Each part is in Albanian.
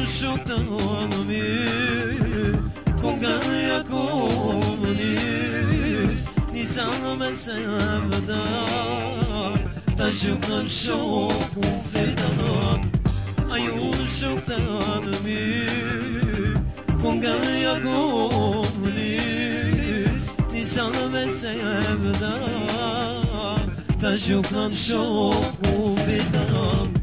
shuktanami Kongaja komunis Nisana me sevda Ta shuktan shoku fidan Ayu shuktanami Kongaja komunis Nisana me sevda Ta shuktan shoku fidan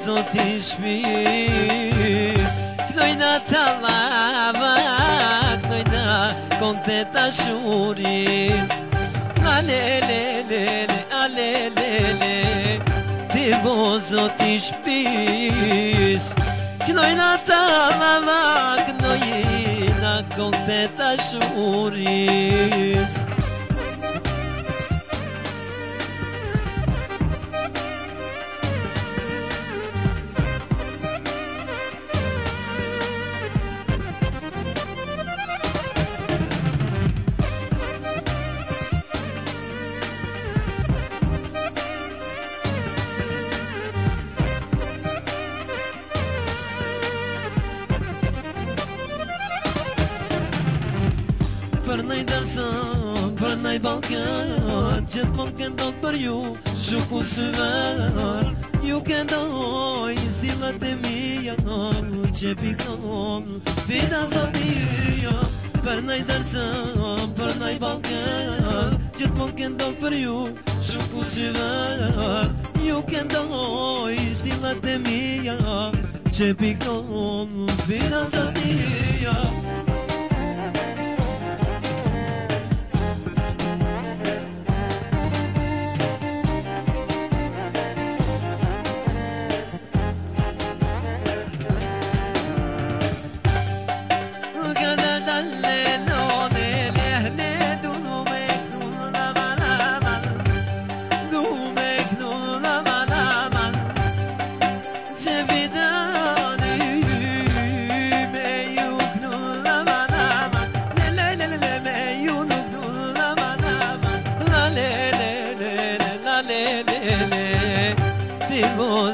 Zot I shpis Knojna talava Knojna konteta shuris Alelelele, alelele Ti vo zot I shpis Knojna talava Knojna konteta shuris Për nëj dërsa, për nëj balkan Gjithmon këndon për ju, shuku syver Ju këndoj, stilat e mija Që pikon, vida zotia Për nëj dërsa, për nëj balkan Gjithmon këndon për ju, shuku syver Ju këndoj, stilat e mija Që pikon, vida zotia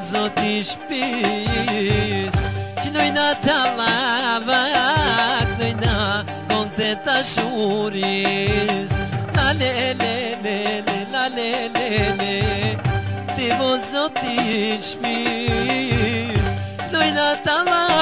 Zot I shpis Knojna talava Knojna konteta shuris Lalelelele, lalelele Ti vo zot I shpis Knojna talava